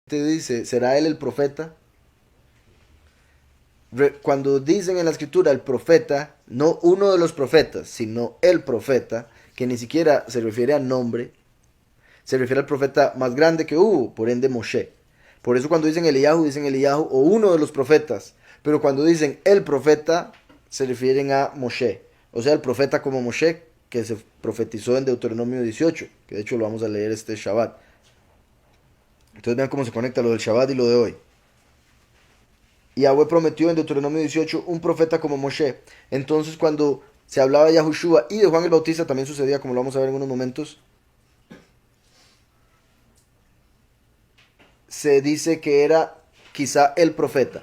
te dice, ¿será él el profeta? Cuando dicen en la escritura el profeta, no uno de los profetas, sino el profeta, que ni siquiera se refiere a nombre, se refiere al profeta más grande que hubo, por ende Moshe. Por eso cuando dicen Eliyahu o uno de los profetas, pero cuando dicen el profeta, se refieren a Moshe. O sea, el profeta como Moshe, que se profetizó en Deuteronomio 18, que de hecho lo vamos a leer este Shabbat. Entonces vean cómo se conecta lo del Shabbat y lo de hoy. Yahweh prometió en Deuteronomio 18 un profeta como Moshe. Entonces cuando se hablaba de Yahushua y de Juan el Bautista también sucedía, como lo vamos a ver en unos momentos, se dice que era quizá el profeta.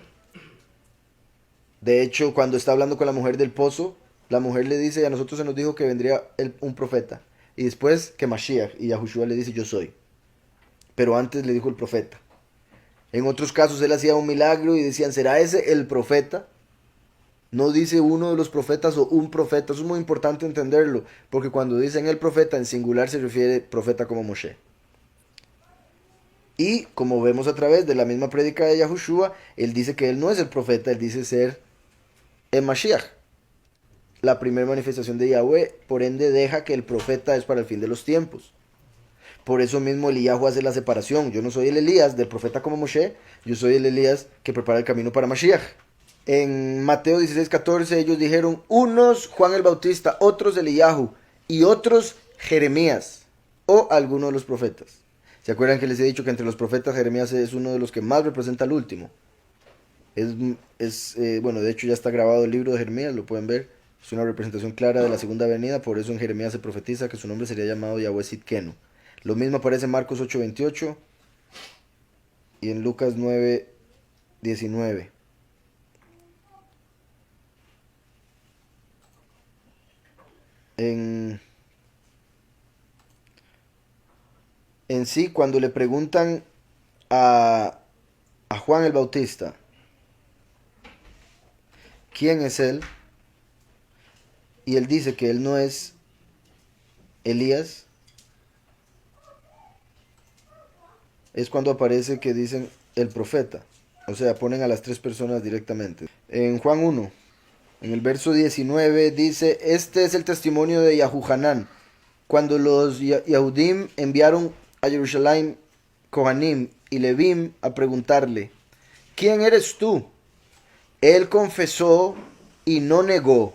De hecho, cuando está hablando con la mujer del pozo, la mujer le dice, a nosotros se nos dijo que vendría un profeta. Y después que Mashiach, y Yahushua le dice, yo soy. Pero antes le dijo el profeta. En otros casos él hacía un milagro y decían, ¿será ese el profeta? No dice uno de los profetas o un profeta. Eso es muy importante entenderlo, porque cuando dicen el profeta en singular se refiere profeta como Moshe. Y como vemos a través de la misma prédica de Yahushua, él dice que él no es el profeta, él dice ser el Mashiach, la primera manifestación de Yahweh, por ende deja que el profeta es para el fin de los tiempos. Por eso mismo Eliyahu hace la separación. Yo no soy el Elías del profeta como Moshe, yo soy el Elías que prepara el camino para Mashiach. En Mateo 16:14 ellos dijeron, unos Juan el Bautista, otros Eliyahu y otros Jeremías o alguno de los profetas. ¿Se acuerdan que les he dicho que entre los profetas Jeremías es uno de los que más representa al último? Bueno, de hecho ya está grabado el libro de Jeremías, lo pueden ver. Es una representación clara de la segunda venida, por eso en Jeremías se profetiza que su nombre sería llamado Yahweh Sidkenu. Lo mismo aparece en Marcos 8:28 y en Lucas 9:19. En, en sí, cuando le preguntan a, a Juan el Bautista, ¿quién es él? Y él dice que él no es Elías, es cuando aparece que dicen el profeta. O sea, ponen a las tres personas directamente. En Juan 1, en el verso 19 dice, este es el testimonio de Yahuhanán. Cuando los Yahudim enviaron a Jerusalén Kohanim y Levim a preguntarle, ¿quién eres tú? Él confesó y no negó.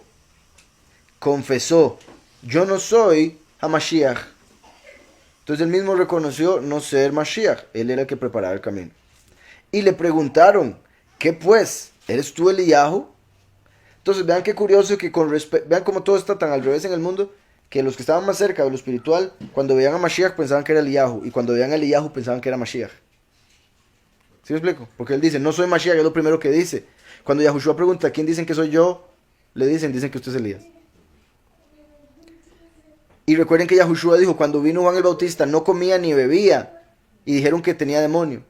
Confesó, yo no soy Hamashiach. Entonces él mismo reconoció no ser Mashiach. Él era el que preparaba el camino. Y le preguntaron, ¿qué pues? ¿Eres tú Eliyahu? Entonces vean qué curioso que vean cómo todo está tan al revés en el mundo, que los que estaban más cerca de lo espiritual, cuando veían a Mashiach pensaban que era Eliyahu, y cuando veían a Eliyahu pensaban que era Mashiach. ¿Sí me explico? Porque él dice, no soy Mashiach, es lo primero que dice. Cuando Yahushua pregunta, ¿quién dicen que soy yo? Le dicen que usted es Elías. Y recuerden que Yahushua dijo, cuando vino Juan el Bautista no comía ni bebía, y dijeron que tenía demonio.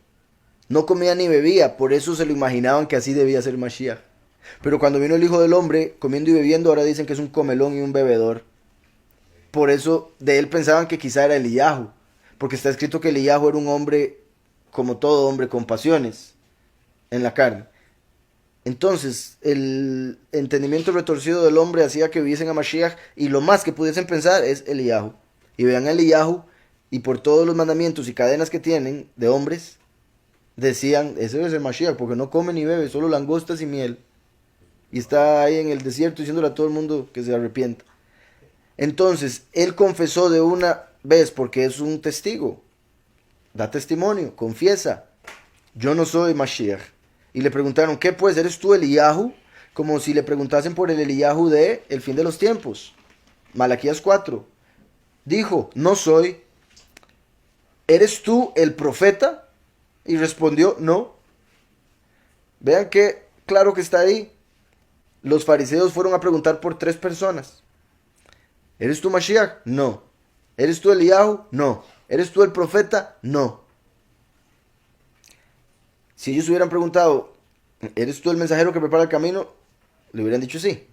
No comía ni bebía, por eso se lo imaginaban que así debía ser Mashiach. Pero cuando vino el Hijo del Hombre, comiendo y bebiendo, ahora dicen que es un comelón y un bebedor. Por eso de él pensaban que quizá era Eliyahu, porque está escrito que Eliyahu era un hombre, como todo hombre, con pasiones en la carne. Entonces, el entendimiento retorcido del hombre hacía que viviesen a Mashiach y lo más que pudiesen pensar es Eliyahu. Y vean a Eliyahu y por todos los mandamientos y cadenas que tienen de hombres, decían, ese debe ser Mashiach porque no come ni bebe, solo langostas y miel. Y está ahí en el desierto diciéndole a todo el mundo que se arrepienta. Entonces, él confesó de una vez porque es un testigo. Da testimonio, confiesa. Yo no soy Mashiach. Y le preguntaron, ¿qué pues? ¿Eres tú Eliyahu? Como si le preguntasen por el Eliyahu de el fin de los tiempos. Malaquías 4. Dijo, no soy. ¿Eres tú el profeta? Y respondió, no. Vean que claro que está ahí. Los fariseos fueron a preguntar por tres personas. ¿Eres tú Mashiach? No. ¿Eres tú Eliyahu? No. ¿Eres tú el profeta? No. Si ellos hubieran preguntado, ¿eres tú el mensajero que prepara el camino? Le hubieran dicho sí.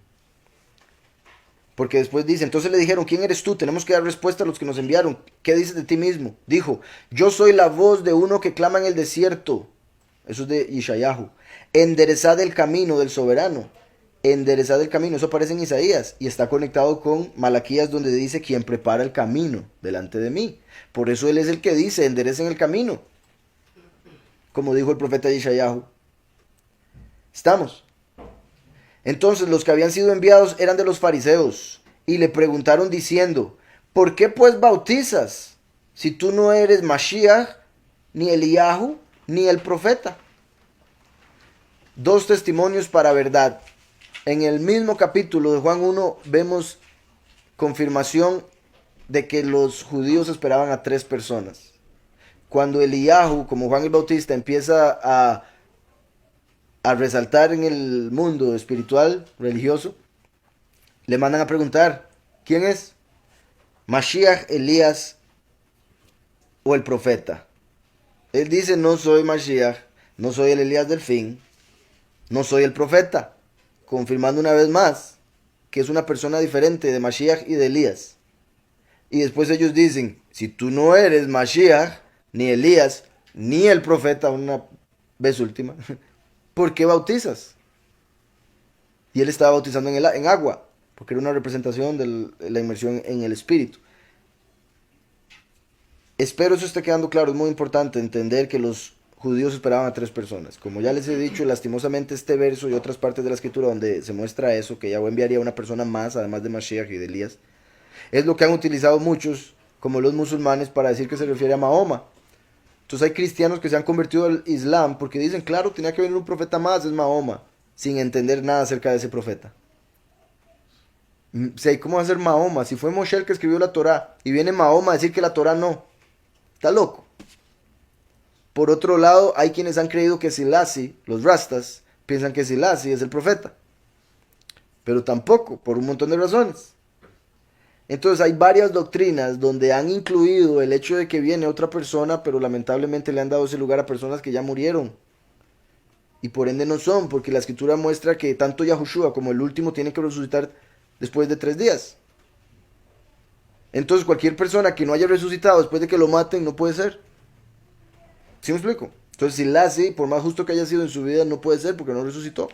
Porque después dice, entonces le dijeron, ¿quién eres tú? Tenemos que dar respuesta a los que nos enviaron. ¿Qué dices de ti mismo? Dijo, yo soy la voz de uno que clama en el desierto. Eso es de Ishayahu. Enderezad el camino del soberano. Enderezad el camino. Eso aparece en Isaías. Y está conectado con Malaquías, donde dice, quien prepara el camino delante de mí. Por eso él es el que dice, enderecen el camino. Como dijo el profeta Ishayahu. ¿Estamos? Entonces los que habían sido enviados eran de los fariseos y le preguntaron diciendo, ¿por qué pues bautizas si tú no eres Mashiach, ni Eliyahu, ni el profeta? Dos testimonios para verdad. En el mismo capítulo de Juan 1 vemos confirmación de que los judíos esperaban a 3 personas. Cuando Eliyahu, como Juan el Bautista, empieza a resaltar en el mundo espiritual, religioso, le mandan a preguntar, ¿quién es? Mashiach, Elías o el profeta. Él dice, no soy Mashiach, no soy el Elías del fin, no soy el profeta, confirmando una vez más que es una persona diferente de Mashiach y de Elías. Y después ellos dicen, si tú no eres Mashiach, ni Elías, ni el profeta, una vez última, ¿por qué bautizas? Y él estaba bautizando en agua, porque era una representación de la inmersión en el Espíritu. Espero eso esté quedando claro. Es muy importante entender que los judíos esperaban a 3 personas. Como ya les he dicho, lastimosamente este verso y otras partes de la Escritura donde se muestra eso, que Yahweh enviaría a una persona más, además de Mashiach y de Elías, es lo que han utilizado muchos, como los musulmanes, para decir que se refiere a Mahoma. Entonces hay cristianos que se han convertido al Islam porque dicen, claro, tenía que venir un profeta más, es Mahoma, sin entender nada acerca de ese profeta. ¿Cómo va a ser Mahoma? Si fue Moshe el que escribió la Torá y viene Mahoma a decir que la Torá no. Está loco. Por otro lado, hay quienes han creído que Selassie, los rastas, piensan que Selassie es el profeta. Pero tampoco, por un montón de razones. Entonces hay varias doctrinas donde han incluido el hecho de que viene otra persona, pero lamentablemente le han dado ese lugar a personas que ya murieron. Y por ende no son, porque la escritura muestra que tanto Yahushua como el último tienen que resucitar después de 3 días. Entonces cualquier persona que no haya resucitado después de que lo maten no puede ser. ¿Sí me explico? Entonces si la hace, por más justo que haya sido en su vida, no puede ser porque no resucitó.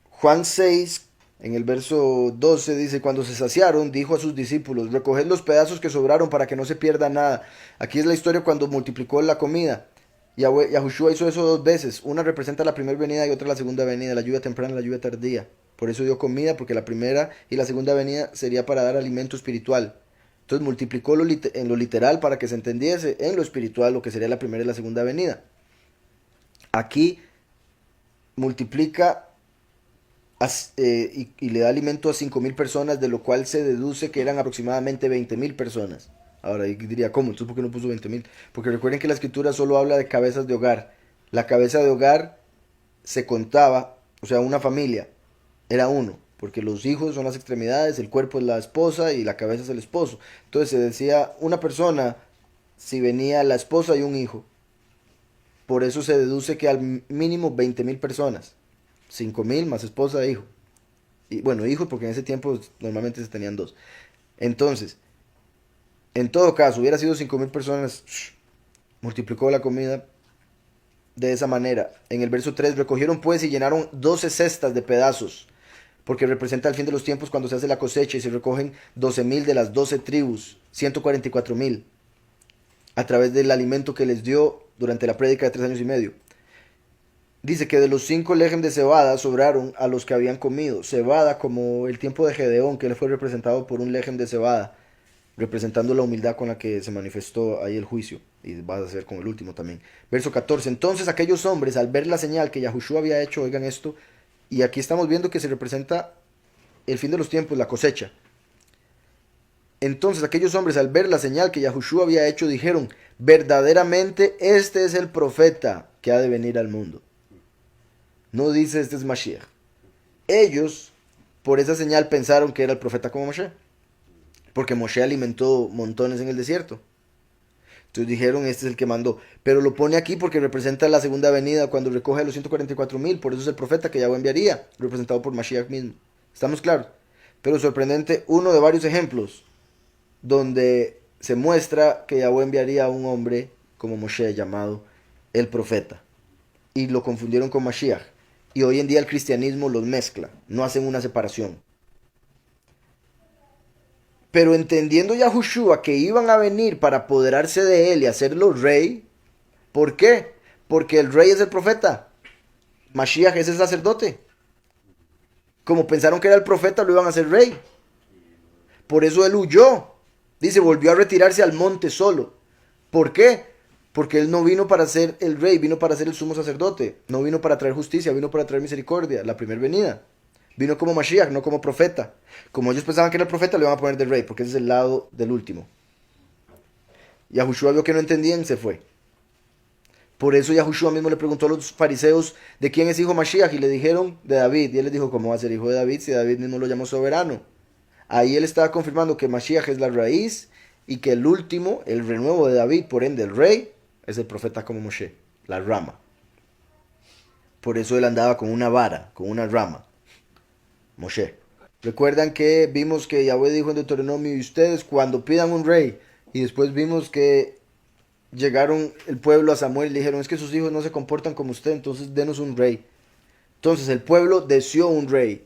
Juan 6, en el verso 12 dice, cuando se saciaron, dijo a sus discípulos, recoged los pedazos que sobraron para que no se pierda nada. Aquí es la historia cuando multiplicó la comida. Yahushua hizo eso 2 veces. Una representa la primera venida y otra la segunda venida, la lluvia temprana y la lluvia tardía. Por eso dio comida, porque la primera y la segunda venida sería para dar alimento espiritual. Entonces multiplicó en lo literal para que se entendiese en lo espiritual lo que sería la primera y la segunda venida. Aquí multiplica y le da alimento a 5,000 personas, de lo cual se deduce que eran aproximadamente 20,000 personas. Ahora diría, ¿cómo? Entonces, ¿por qué no puso 20,000? Porque recuerden que la escritura solo habla de cabezas de hogar. La cabeza de hogar se contaba, o sea, una familia era uno, porque los hijos son las extremidades, el cuerpo es la esposa y la cabeza es el esposo. Entonces se decía una persona si venía la esposa y un hijo. Por eso se deduce que al mínimo 20,000 personas. 5,000 más esposa e hijo. Y bueno, hijos porque en ese tiempo normalmente se tenían 2. Entonces, en todo caso, hubiera sido 5,000 personas, multiplicó la comida de esa manera. En el verso 3, recogieron pues y llenaron 12 cestas de pedazos, porque representa el fin de los tiempos cuando se hace la cosecha y se recogen 12,000 de las 12 tribus, 144,000, a través del alimento que les dio durante la prédica de 3 años y medio. Dice que de los 5 lejem de cebada sobraron a los que habían comido. Cebada como el tiempo de Gedeón, que él fue representado por un lejem de cebada, representando la humildad con la que se manifestó ahí el juicio. Y va a ser con el último también. Verso 14. Entonces aquellos hombres, al ver la señal que Yahushua había hecho, oigan esto, y aquí estamos viendo que se representa el fin de los tiempos, la cosecha. Entonces aquellos hombres, al ver la señal que Yahushua había hecho, dijeron, verdaderamente este es el profeta que ha de venir al mundo. No dice este es Mashiach. Ellos, por esa señal, pensaron que era el profeta como Moshe. Porque Moshe alimentó montones en el desierto. Entonces dijeron, este es el que mandó. Pero lo pone aquí porque representa la segunda venida cuando recoge a los 144,000. Por eso es el profeta que Yahweh enviaría, representado por Mashiach mismo. ¿Estamos claros? Pero sorprendente, uno de varios ejemplos donde se muestra que Yahweh enviaría a un hombre como Moshe llamado el profeta. Y lo confundieron con Mashiach. Y hoy en día el cristianismo los mezcla, no hacen una separación. Pero entendiendo Yahushua que iban a venir para apoderarse de él y hacerlo rey, ¿por qué? Porque el rey es el profeta, Mashiach es el sacerdote. Como pensaron que era el profeta, lo iban a hacer rey. Por eso él huyó. Dice, volvió a retirarse al monte solo. ¿Por qué? Porque él no vino para ser el rey, vino para ser el sumo sacerdote. No vino para traer justicia, vino para traer misericordia, la primera venida. Vino como Mashiach, no como profeta. Como ellos pensaban que era el profeta, le iban a poner de rey, porque ese es el lado del último. Yahushua vio que no entendían, se fue. Por eso Yahushua mismo le preguntó a los fariseos de quién es hijo Mashiach y le dijeron de David. Y él les dijo, ¿cómo va a ser hijo de David si David mismo lo llamó soberano? Ahí él estaba confirmando que Mashiach es la raíz y que el último, el renuevo de David, por ende el rey, es el profeta como Moshe, la rama. Por eso él andaba con una vara, con una rama. Moshe. Recuerdan que vimos que Yahweh dijo en Deuteronomio, y ustedes cuando pidan un rey, y después vimos que llegaron el pueblo a Samuel y le dijeron, es que sus hijos no se comportan como usted, entonces denos un rey. Entonces el pueblo deseó un rey.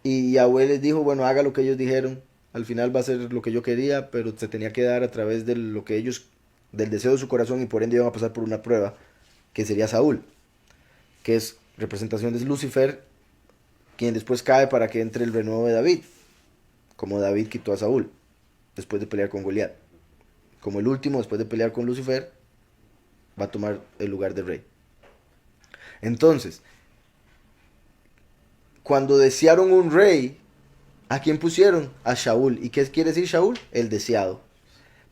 Y Yahweh les dijo, bueno, haga lo que ellos dijeron. Al final va a ser lo que yo quería, pero se tenía que dar a través de lo que ellos, del deseo de su corazón, y por ende iban a pasar por una prueba, que sería Saúl, que es representación de Lucifer, quien después cae para que entre el renuevo de David, como David quitó a Saúl, después de pelear con Goliat. Como el último, después de pelear con Lucifer, va a tomar el lugar de rey. Entonces, cuando desearon un rey, ¿a quién pusieron? A Shaul. ¿Y qué quiere decir Shaul? El deseado.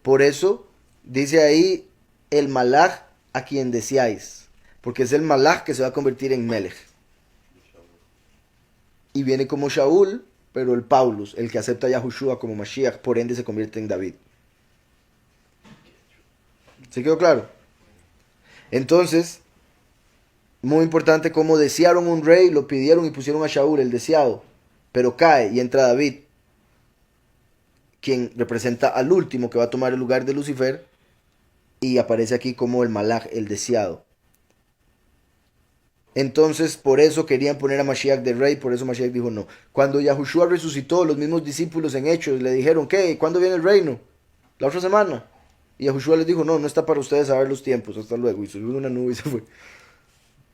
Por eso dice ahí el malach a quien deseáis, porque es el malach que se va a convertir en Melech. Y viene como Shaul, pero el Paulus, el que acepta a Yahushua como Mashiach, por ende se convierte en David. ¿Se quedó claro? Entonces, muy importante, como desearon un rey, lo pidieron y pusieron a Shaul, el deseado, pero cae y entra David, quien representa al último que va a tomar el lugar de Lucifer, y aparece aquí como el malach, el deseado. Entonces, por eso querían poner a Mashiach de rey, por eso Mashiach dijo no. Cuando Yahushua resucitó, los mismos discípulos en Hechos le dijeron, ¿qué? ¿Cuándo viene el reino? La otra semana. Y Yahushua les dijo, no, no está para ustedes saber los tiempos, hasta luego. Y subió una nube y se fue.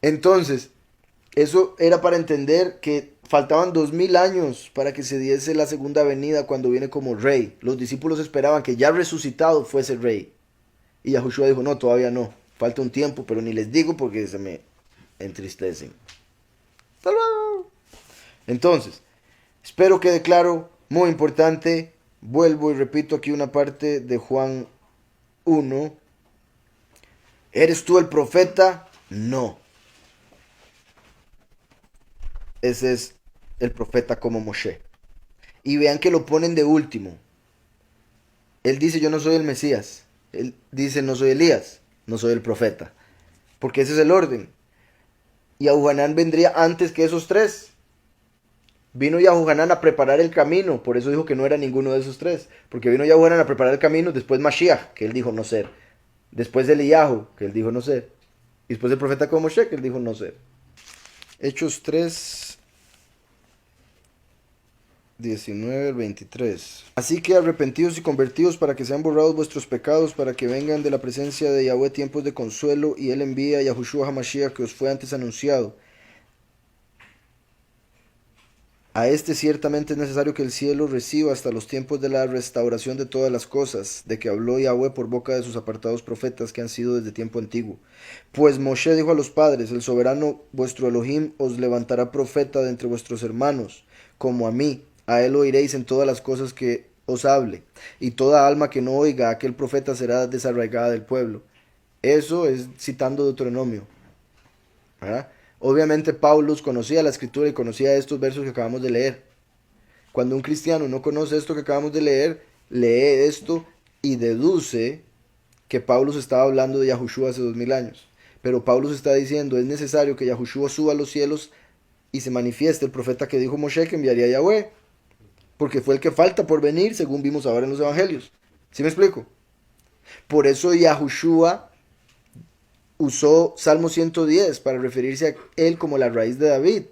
Entonces, eso era para entender que faltaban 2000 años para que se diese la segunda venida cuando viene como rey. Los discípulos esperaban que ya resucitado fuese rey. Y Yahushua dijo, no, todavía no. Falta un tiempo, pero ni les digo porque se me entristecen. Hasta luego. Entonces, espero quede claro, muy importante. Vuelvo y repito aquí una parte de Juan 1. ¿Eres tú el profeta? No. Ese es el profeta como Moshe. Y vean que lo ponen de último. Él dice, yo no soy el Mesías. Él dice, no soy Elías, no soy el profeta. Porque ese es el orden. Y Yahuhanán vendría antes que esos tres. Vino Yahuhanán a preparar el camino. Por eso dijo que no era ninguno de esos tres. Porque vino Yahuhanán a preparar el camino. Después Mashiach, que él dijo no ser. Después Eliyahu, que él dijo no ser. Y después el profeta como Moshe, que él dijo no ser. Hechos 3, 19 al 23. Así que arrepentidos y convertidos para que sean borrados vuestros pecados, para que vengan de la presencia de Yahweh tiempos de consuelo, y él envía a Yahushua HaMashiach que os fue antes anunciado. A este ciertamente es necesario que el cielo reciba hasta los tiempos de la restauración de todas las cosas, de que habló Yahweh por boca de sus apartados profetas que han sido desde tiempo antiguo. Pues Moshe dijo a los padres, el soberano vuestro Elohim os levantará profeta de entre vuestros hermanos, como a mí. A él oiréis en todas las cosas que os hable, y toda alma que no oiga a aquel profeta será desarraigada del pueblo. Eso es citando Deuteronomio, ¿verdad? Obviamente Paulus conocía la escritura y conocía estos versos que acabamos de leer. Cuando un cristiano no conoce esto que acabamos de leer, lee esto y deduce que Paulus estaba hablando de Yahushua hace 2000 años. Pero Paulus está diciendo, es necesario que Yahushua suba a los cielos y se manifieste el profeta que dijo Moshe que enviaría a Yahweh. porque fue el que falta por venir, según vimos ahora en los evangelios. ¿Sí me explico? Por eso Yahushua usó Salmo 110 para referirse a él como la raíz de David.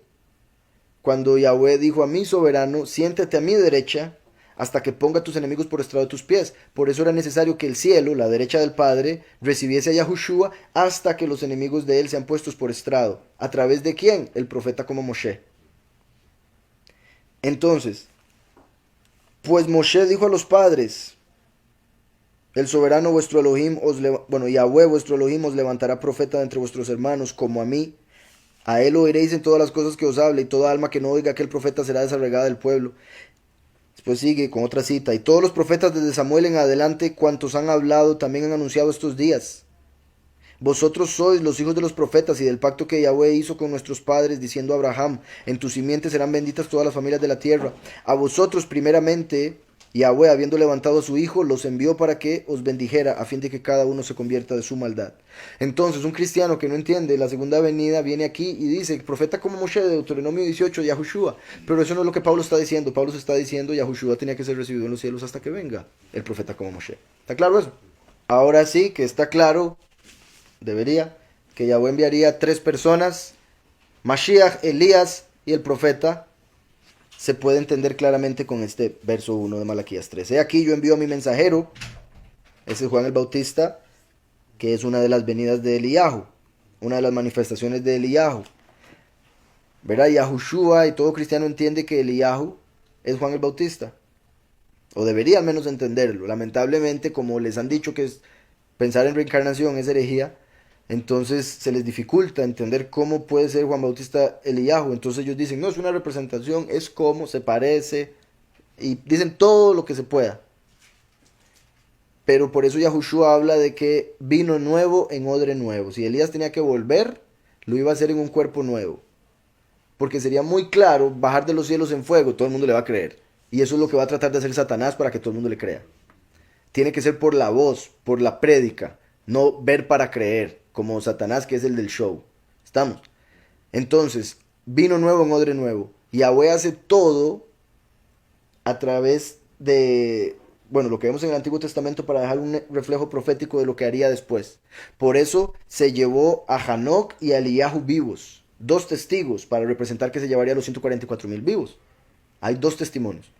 Cuando Yahweh dijo a mi soberano, siéntate a mi derecha hasta que ponga a tus enemigos por estrado de tus pies. Por eso era necesario que el cielo, la derecha del Padre, recibiese a Yahushua hasta que los enemigos de él sean puestos por estrado. ¿A través de quién? El profeta como Moshe. Entonces, pues Moshe dijo a los padres, el soberano vuestro Elohim Yahweh vuestro Elohim os levantará profeta de entre vuestros hermanos, como a mí. A él oiréis en todas las cosas que os hable, y toda alma que no oiga aquel profeta será desarraigada del pueblo. Después sigue con otra cita. Y todos los profetas desde Samuel en adelante, cuantos han hablado, también han anunciado estos días. Vosotros sois los hijos de los profetas y del pacto que Yahweh hizo con nuestros padres, diciendo a Abraham, en tus simientes serán benditas todas las familias de la tierra. A vosotros primeramente, Yahweh, habiendo levantado a su hijo, los envió para que os bendijera, a fin de que cada uno se convierta de su maldad. Entonces, un cristiano que no entiende la segunda venida viene aquí y dice, profeta como Moshe, de Deuteronomio 18, Yahushua. Pero eso no es lo que Pablo está diciendo. Pablo se está diciendo, Yahushua tenía que ser recibido en los cielos hasta que venga el profeta como Moshe. ¿Está claro eso? Ahora sí que está claro, debería, que Yahweh enviaría 3 personas, Mashiach, Elías y el profeta. Se puede entender claramente con este verso 1 de Malaquías 3. He aquí yo envío a mi mensajero, ese es Juan el Bautista, que es una de las venidas de Eliyahu, una de las manifestaciones de Eliyahu. Verá, Yahushua y todo cristiano entiende que Eliyahu es Juan el Bautista, o debería al menos entenderlo. Lamentablemente, como les han dicho que pensar en reencarnación es herejía, entonces se les dificulta entender cómo puede ser Juan Bautista Eliyahu. Entonces ellos dicen, no, es una representación, es como, se parece, y dicen todo lo que se pueda. Pero por eso Yahushua habla de que vino nuevo en odre nuevo. Si Elías tenía que volver, lo iba a hacer en un cuerpo nuevo. Porque sería muy claro bajar de los cielos en fuego, todo el mundo le va a creer. Y eso es lo que va a tratar de hacer Satanás para que todo el mundo le crea. Tiene que ser por la voz, por la prédica, no ver para creer, como Satanás, que es el del show. ¿Estamos? Entonces, vino nuevo en odre nuevo. Yahweh hace todo a través de, lo que vemos en el Antiguo Testamento para dejar un reflejo profético de lo que haría después. Por eso se llevó a Hanoc y a Eliyahu vivos. 2 testigos para representar que se llevaría a los 144,000 vivos. Hay 2 testimonios.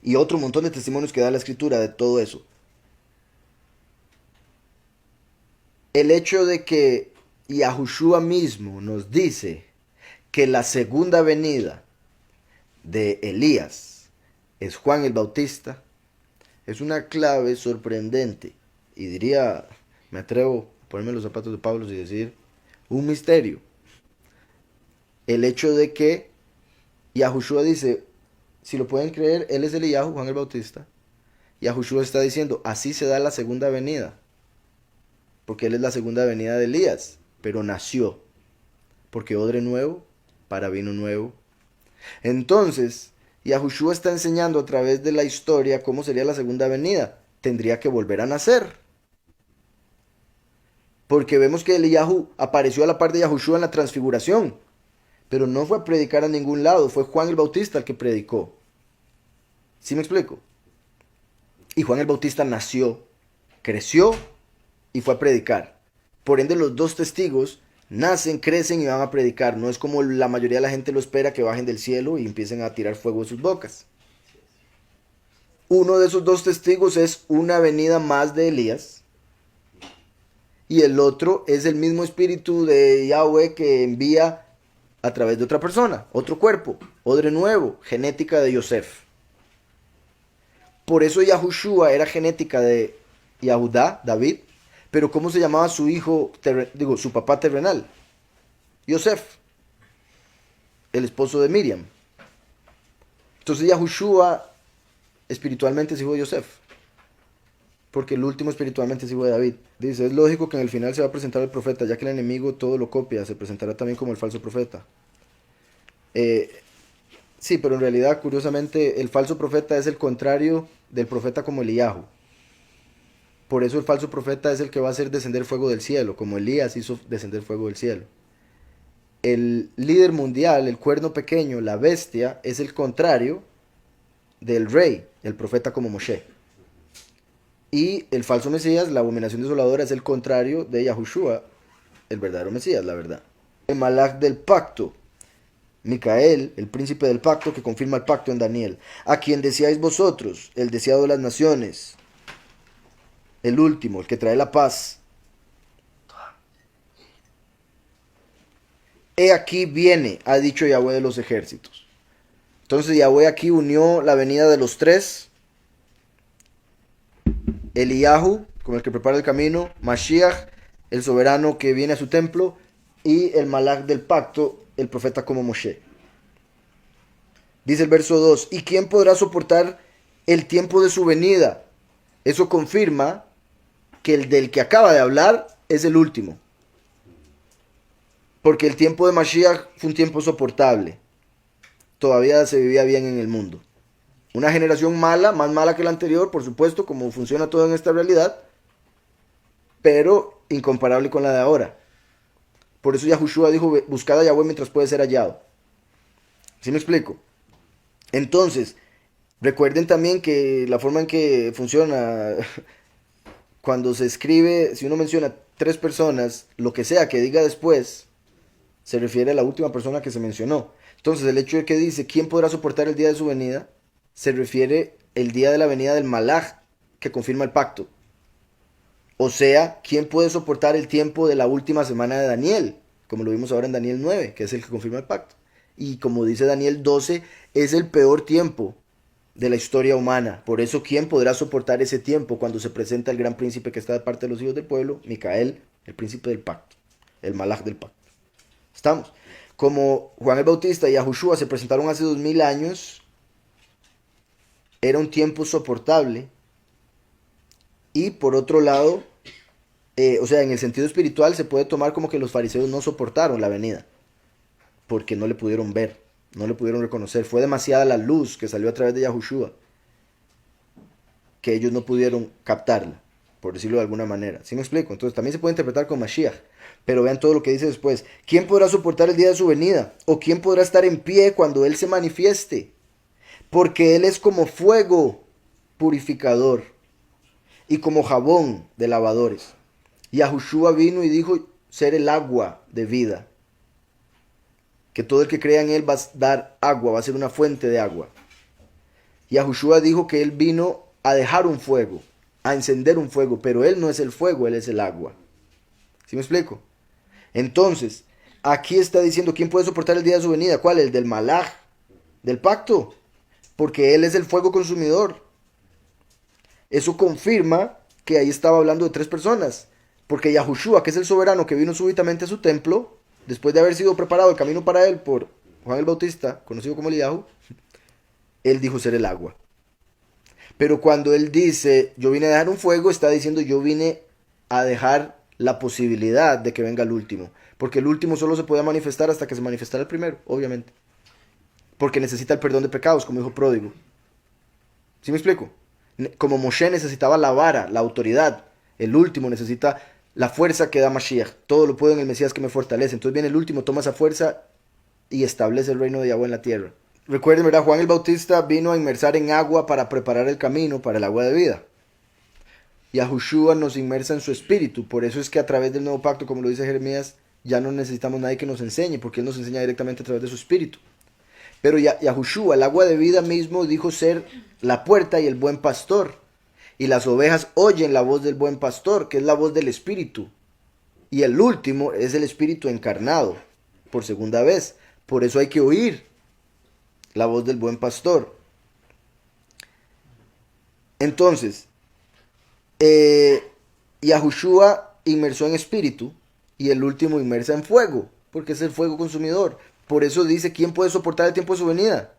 Y otro montón de testimonios que da la escritura de todo eso. El hecho de que Yahushua mismo nos dice que la segunda venida de Elías es Juan el Bautista, es una clave sorprendente. Y diría, me atrevo a ponerme los zapatos de Pablo y decir, un misterio. El hecho de que Yahushua dice, si lo pueden creer, él es Eliyahu, Juan el Bautista. Yahushua está diciendo, así se da la segunda venida. Porque él es la segunda venida de Elías, pero nació. Porque odre nuevo para vino nuevo. Entonces, Yahushua está enseñando a través de la historia cómo sería la segunda venida. Tendría que volver a nacer. Porque vemos que Eliyahu apareció a la par de Yahushua en la transfiguración. Pero no fue a predicar a ningún lado, fue Juan el Bautista el que predicó. ¿Sí me explico? Y Juan el Bautista nació, creció y fue a predicar. Por ende, los 2 testigos nacen, crecen y van a predicar. No es como la mayoría de la gente lo espera, que bajen del cielo y empiecen a tirar fuego de sus bocas. Uno de esos 2 testigos es una venida más de Elías. Y el otro es el mismo espíritu de Yahweh que envía a través de otra persona, otro cuerpo, odre nuevo, genética de Yosef. Por eso Yahushua era genética de Yahudá, David, pero ¿cómo se llamaba su hijo, su papá terrenal? Yosef, el esposo de Miriam. Entonces Yahushua espiritualmente es hijo de Yosef, porque el último espiritualmente es hijo de David. Dice, es lógico que en el final se va a presentar el profeta, ya que el enemigo todo lo copia, se presentará también como el falso profeta. Sí, pero en realidad, curiosamente, el falso profeta es el contrario del profeta como Eliyahu. Por eso el falso profeta es el que va a hacer descender fuego del cielo, como Elías hizo descender fuego del cielo. El líder mundial, el cuerno pequeño, la bestia, es el contrario del rey, el profeta como Moshe. Y el falso Mesías, la abominación desoladora, es el contrario de Yahushua, el verdadero Mesías, la verdad. El Malach del pacto, Micael, el príncipe del pacto, que confirma el pacto en Daniel. A quien decíais vosotros, el deseado de las naciones, el último, el que trae la paz. He aquí viene, ha dicho Yahweh de los ejércitos. Entonces Yahweh aquí unió la venida de los tres. Eliyahu, como el que prepara el camino. Mashiach, el soberano que viene a su templo. Y el Malach del pacto, el profeta como Moshe. Dice el verso 2, ¿y quién podrá soportar el tiempo de su venida? Eso confirma que el del que acaba de hablar es el último. Porque el tiempo de Mashiach fue un tiempo soportable. Todavía se vivía bien en el mundo. Una generación mala, más mala que la anterior, por supuesto, como funciona todo en esta realidad, pero incomparable con la de ahora. Por eso Yahushua dijo, buscad a Yahweh mientras puede ser hallado. ¿Sí me explico? Entonces, recuerden también que la forma en que funciona, cuando se escribe, si uno menciona tres personas, lo que sea que diga después, se refiere a la última persona que se mencionó. Entonces, el hecho de que dice, ¿quién podrá soportar el día de su venida? Se refiere el día de la venida del Malach, que confirma el pacto. O sea, ¿quién puede soportar el tiempo de la última semana de Daniel? Como lo vimos ahora en Daniel 9, que es el que confirma el pacto. Y como dice Daniel 12, es el peor tiempo de la historia humana. Por eso, ¿quién podrá soportar ese tiempo cuando se presenta el gran príncipe que está de parte de los hijos del pueblo? Micael, el príncipe del pacto, el Malach del pacto. ¿Estamos? Como Juan el Bautista y Yahushua se presentaron hace 2000 años, era un tiempo soportable. Y por otro lado, o sea, en el sentido espiritual se puede tomar como que los fariseos no soportaron la venida, porque no le pudieron ver, no le pudieron reconocer. Fue demasiada la luz que salió a través de Yahushua, que ellos no pudieron captarla, por decirlo de alguna manera. ¿Sí me explico? Entonces también se puede interpretar con Mashiach. Pero vean todo lo que dice después. ¿Quién podrá soportar el día de su venida? ¿O quién podrá estar en pie cuando Él se manifieste? Porque Él es como fuego purificador y como jabón de lavadores. Y Yahushua vino y dijo ser el agua de vida. Que todo el que crea en Él va a dar agua, va a ser una fuente de agua. Yahushua dijo que Él vino a dejar un fuego, a encender un fuego, pero Él no es el fuego, Él es el agua. ¿Sí me explico? Entonces, aquí está diciendo, ¿quién puede soportar el día de su venida? ¿Cuál? El del Malach, del pacto. Porque Él es el fuego consumidor. Eso confirma que ahí estaba hablando de tres personas. Porque Yahushua, que es el soberano que vino súbitamente a su templo, después de haber sido preparado el camino para él por Juan el Bautista, conocido como Eliyahu, él dijo ser el agua. Pero cuando él dice, yo vine a dejar un fuego, está diciendo, yo vine a dejar la posibilidad de que venga el último. Porque el último solo se puede manifestar hasta que se manifestara el primero, obviamente. Porque necesita el perdón de pecados, como dijo Pródigo. ¿Sí me explico? Como Moshe necesitaba la vara, la autoridad, el último necesita la fuerza que da Mashiach. Todo lo puedo en el Mesías que me fortalece. Entonces viene el último, toma esa fuerza y establece el reino de Yahweh en la tierra. Recuerden, ¿verdad? Juan el Bautista vino a inmersar en agua para preparar el camino para el agua de vida. Yahushua nos inmersa en su espíritu. Por eso es que a través del nuevo pacto, como lo dice Jeremías, ya no necesitamos nadie que nos enseñe, porque Él nos enseña directamente a través de su espíritu. Pero Yahushua, el agua de vida mismo, dijo ser la puerta y el buen pastor. Y las ovejas oyen la voz del buen pastor, que es la voz del espíritu. Y el último es el espíritu encarnado, por segunda vez. Por eso hay que oír la voz del buen pastor. Entonces, Yahushua inmersó en espíritu y el último inmersa en fuego, porque es el fuego consumidor. Por eso dice, ¿quién puede soportar el tiempo de su venida?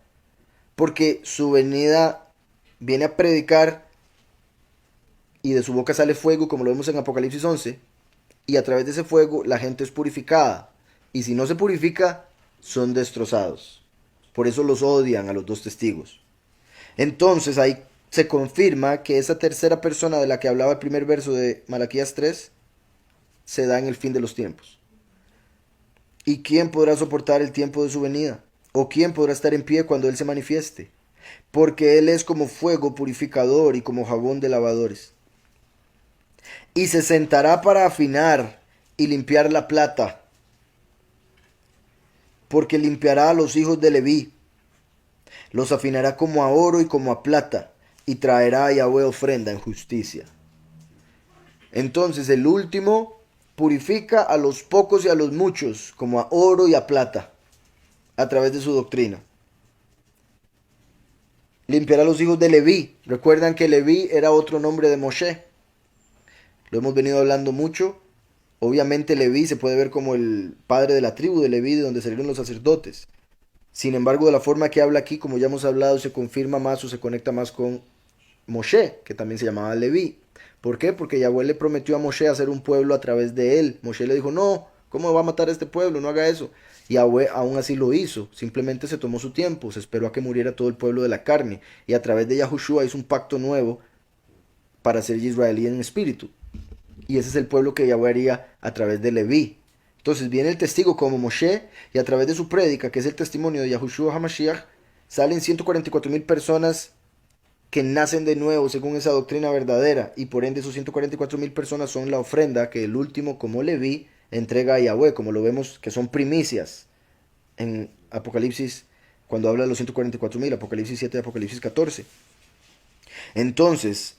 Porque su venida viene a predicar y de su boca sale fuego, como lo vemos en Apocalipsis 11, y a través de ese fuego la gente es purificada. Y si no se purifica, son destrozados. Por eso los odian a los dos testigos. Entonces ahí se confirma que esa tercera persona de la que hablaba el primer verso de Malaquías 3 se da en el fin de los tiempos. ¿Y quién podrá soportar el tiempo de su venida? ¿O quién podrá estar en pie cuando Él se manifieste? porque él es como fuego purificador y como jabón de lavadores. Y se sentará para afinar y limpiar la plata, porque limpiará a los hijos de Leví, los afinará como a oro y como a plata, y traerá a Yahweh ofrenda en justicia. Entonces el último purifica a los pocos y a los muchos, como a oro y a plata, a través de su doctrina. Limpiará a los hijos de Leví. Recuerdan que Leví era otro nombre de Moshe. Lo hemos venido hablando mucho. Obviamente Leví se puede ver como el padre de la tribu de Leví, de donde salieron los sacerdotes. Sin embargo, de la forma que habla aquí, como ya hemos hablado, se confirma más o se conecta más con Moshe, que también se llamaba Leví. ¿Por qué? Porque Yahweh le prometió a Moshe hacer un pueblo a través de él. Moshe le dijo, no, ¿cómo va a matar a este pueblo? No haga eso. Y Yahweh aún así lo hizo. Simplemente se tomó su tiempo, se esperó a que muriera todo el pueblo de la carne. Y a través de Yahushua hizo un pacto nuevo para ser israelí en espíritu. Y ese es el pueblo que Yahweh haría a través de Leví. Entonces viene el testigo como Moshe, y a través de su prédica, que es el testimonio de Yahushua HaMashiach, salen 144,000 personas que nacen de nuevo según esa doctrina verdadera, y por ende esos 144,000 personas son la ofrenda que el último, como Leví, entrega a Yahweh, como lo vemos que son primicias en Apocalipsis, cuando habla de los 144,000, Apocalipsis 7 y Apocalipsis 14. Entonces,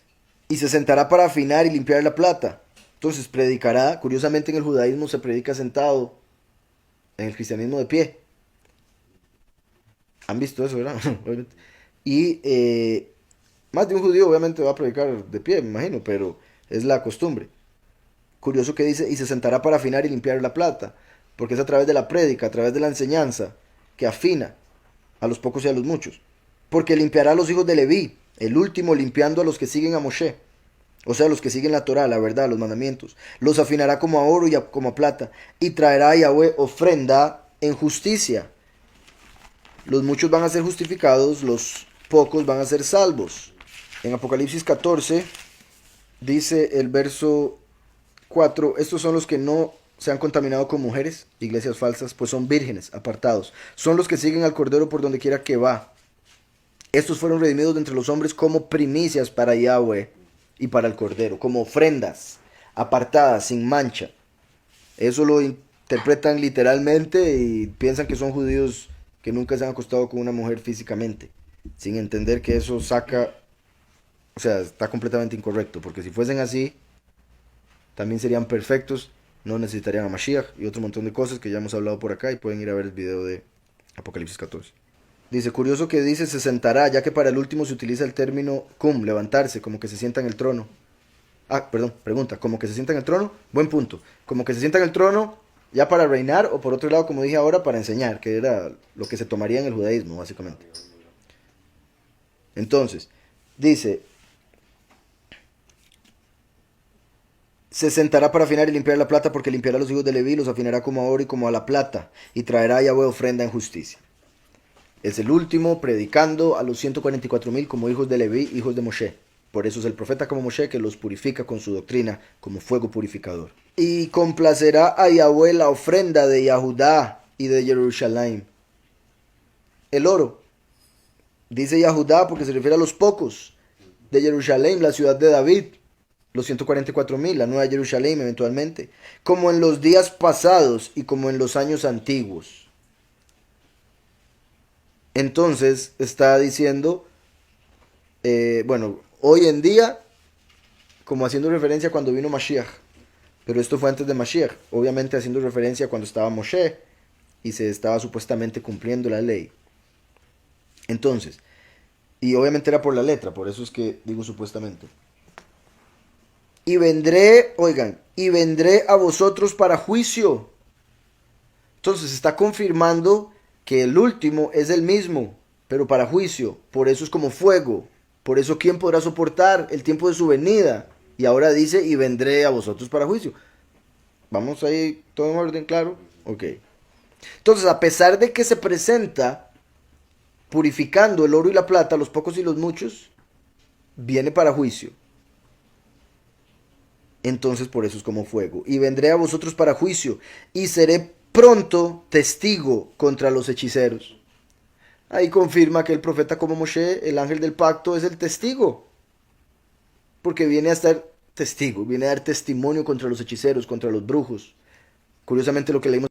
y se sentará para afinar y limpiar la plata. Entonces predicará, curiosamente en el judaísmo se predica sentado, en el cristianismo de pie. ¿Han visto eso, verdad? Y más de un judío obviamente va a predicar de pie, me imagino, pero es la costumbre. Curioso que dice, y se sentará para afinar y limpiar la plata, porque es a través de la prédica, a través de la enseñanza, que afina a los pocos y a los muchos. Porque limpiará a los hijos de Leví, el último limpiando a los que siguen a Moshe, o sea, los que siguen la Torah, la verdad, los mandamientos. Los afinará como a oro y como a plata, y traerá a Yahweh ofrenda en justicia. Los muchos van a ser justificados, los pocos van a ser salvos. En Apocalipsis 14 dice el verso 4, estos son los que no se han contaminado con mujeres, iglesias falsas, pues son vírgenes, apartados. Son los que siguen al Cordero por donde quiera que va. Estos fueron redimidos de entre los hombres como primicias para Yahweh y para el Cordero, como ofrendas, apartadas, sin mancha. Eso lo interpretan literalmente y piensan que son judíos que nunca se han acostado con una mujer físicamente, sin entender que eso saca, o sea, está completamente incorrecto, porque si fuesen así, también serían perfectos, no necesitarían a Mashiach y otro montón de cosas que ya hemos hablado por acá y pueden ir a ver el video de Apocalipsis 14. Dice, curioso que dice se sentará, ya que para el último se utiliza el término kum, levantarse, como que se sienta en el trono. Ah, perdón, pregunta, como que se sienta en el trono, buen punto. Como que se sienta en el trono ya para reinar, o por otro lado, como dije ahora, para enseñar, que era lo que se tomaría en el judaísmo, básicamente. Entonces, dice, se sentará para afinar y limpiar la plata, porque limpiará a los hijos de Leví, los afinará como a oro y como a la plata, y traerá a Yahweh ofrenda en justicia. Es el último predicando a los 144,000 como hijos de Leví, hijos de Moshe. Por eso es el profeta como Moshe que los purifica con su doctrina como fuego purificador. Y complacerá a Yahweh la ofrenda de Yahudá y de Jerusalén. El oro. Dice Yahudá porque se refiere a los pocos. De Jerusalén, la ciudad de David. Los 144,000, la nueva Jerusalén eventualmente. Como en los días pasados y como en los años antiguos. Entonces está diciendo, bueno, hoy en día, como haciendo referencia a cuando vino Mashiach, pero esto fue antes de Mashiach, obviamente haciendo referencia a cuando estaba Moshe y se estaba supuestamente cumpliendo la ley. Entonces, y obviamente era por la letra, por eso es que digo supuestamente. Y vendré, oigan, y vendré a vosotros para juicio. Entonces está confirmando que el último es el mismo, pero para juicio. Por eso es como fuego. Por eso, ¿quién podrá soportar el tiempo de su venida? Y ahora dice, y vendré a vosotros para juicio. ¿Vamos ahí todo en orden, claro? Ok. Entonces, a pesar de que se presenta purificando el oro y la plata, los pocos y los muchos, viene para juicio. Entonces, por eso es como fuego. Y vendré a vosotros para juicio, y seré pronto testigo contra los hechiceros. Ahí confirma que el profeta como Moshe, el ángel del pacto, es el testigo. Porque viene a estar testigo, viene a dar testimonio contra los hechiceros, contra los brujos. Curiosamente lo que leímos